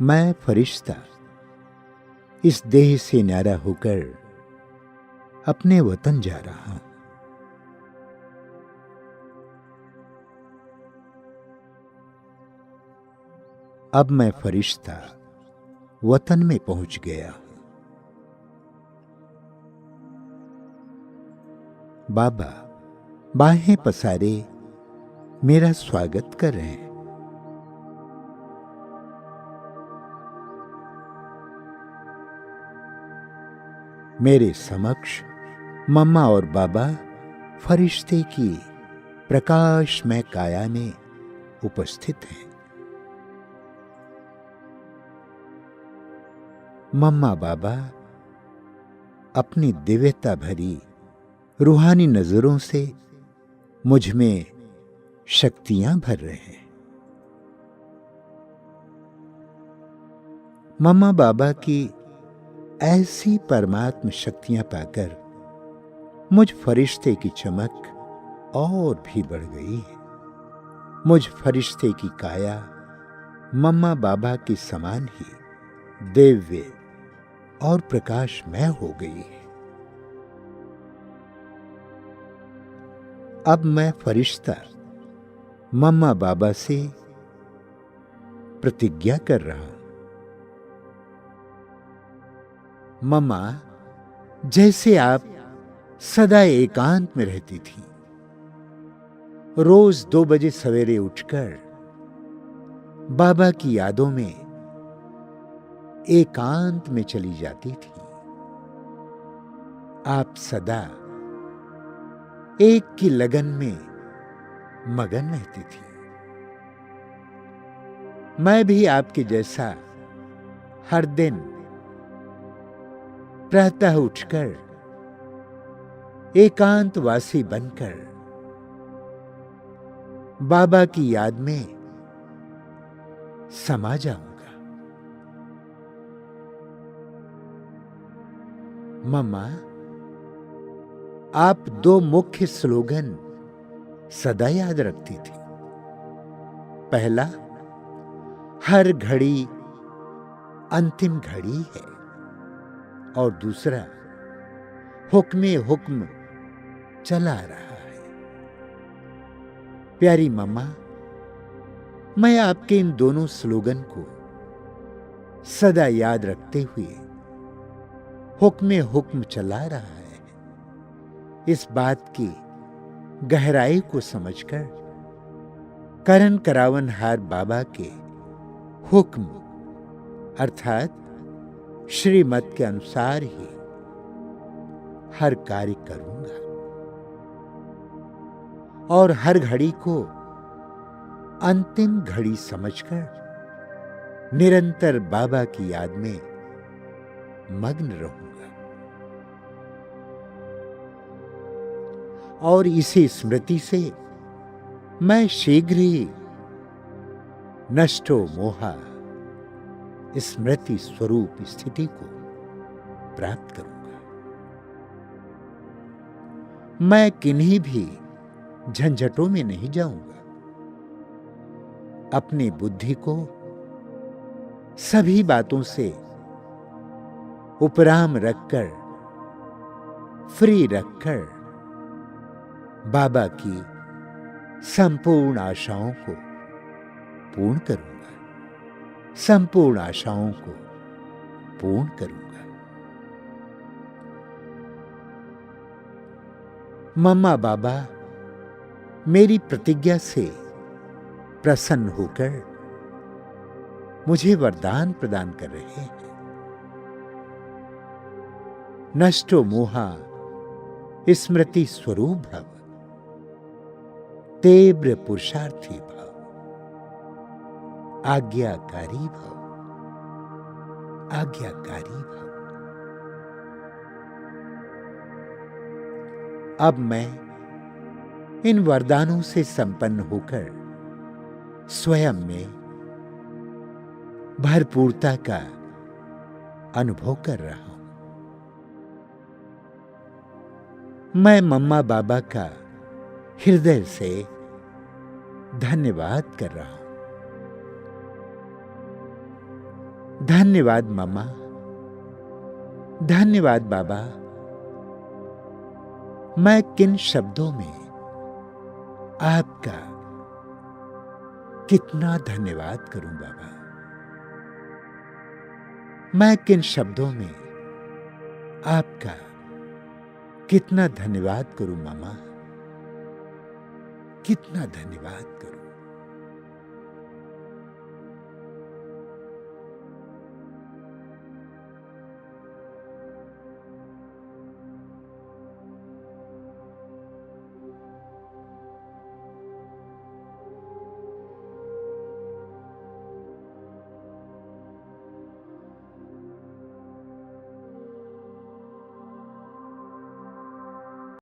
मैं फरिश्ता इस देह से न्यारा होकर अपने वतन जा रहा हूं। अब मैं फरिश्ता वतन में पहुंच गया हूं। बाबा बाहें पसारे मेरा स्वागत कर रहे हैं। मेरे समक्ष मम्मा और बाबा फरिश्ते की प्रकाशमय काया में उपस्थित हैं। मम्मा बाबा अपनी दिव्यता भरी रूहानी नजरों से मुझ में शक्तियां भर रहे हैं। मम्मा बाबा की ऐसी परमात्म शक्तियां पाकर मुझ फरिश्ते की चमक और भी बढ़ गई है। मुझ फरिश्ते की काया मम्मा बाबा के समान ही दिव्य और प्रकाशमय हो गई है। अब मैं फरिश्ता मम्मा बाबा से प्रतिज्ञा कर रहा हूं। मम्मा, जैसे आप सदा एकांत में रहती थी, रोज 2 बजे सवेरे उठकर बाबा की यादों में एकांत में चली जाती थी। आप सदा एक की लगन में मगन रहती थी। मैं भी आपके जैसा हर दिन प्रातः उठकर एकांतवासी बनकर बाबा की याद में समा जाऊंगा। मम्मा, आप 2 मुख्य स्लोगन सदा याद रखती थी। पहला, हर घड़ी अंतिम घड़ी है, और दूसरा, हुक्मे हुक्म चला रहा है। प्यारी मम्मा, मैं आपके इन दोनों स्लोगन को सदा याद रखते हुए हुक्मे हुक्म चला रहा है, इस बात की गहराई को समझकर करण करावनहार बाबा के हुक्म अर्थात श्रीमत के अनुसार ही हर कार्य करूंगा, और हर घड़ी को अंतिम घड़ी समझकर निरंतर बाबा की याद में मग्न रहूंगा। और इसी स्मृति से मैं शीघ्र ही नष्टो मोहा स्मृति स्वरूप स्थिति को प्राप्त करूंगा। मैं किन्हीं भी झंझटों में नहीं जाऊंगा। अपनी बुद्धि को सभी बातों से उपराम रखकर, फ्री रखकर बाबा की संपूर्ण आशाओं को पूर्ण करूंगा। संपूर्ण आशाओं को पूर्ण करूंगा। मम्मा बाबा मेरी प्रतिज्ञा से प्रसन्न होकर मुझे वरदान प्रदान कर रहे हैं। नष्टो मोहा स्मृति स्वरूप भव, तीव्र पुरुषार्थी भव, आज्ञाकारी भव, आज्ञाकारी भव। अब मैं इन वरदानों से संपन्न होकर स्वयं में भरपूरता का अनुभव कर रहा हूं। मैं मम्मा बाबा का हृदय से धन्यवाद कर रहा हूं। धन्यवाद मम्मा, धन्यवाद बाबा। मैं किन शब्दों में आपका कितना धन्यवाद करूं बाबा। मैं किन शब्दों में आपका कितना धन्यवाद करूं मामा, कितना धन्यवाद करूं।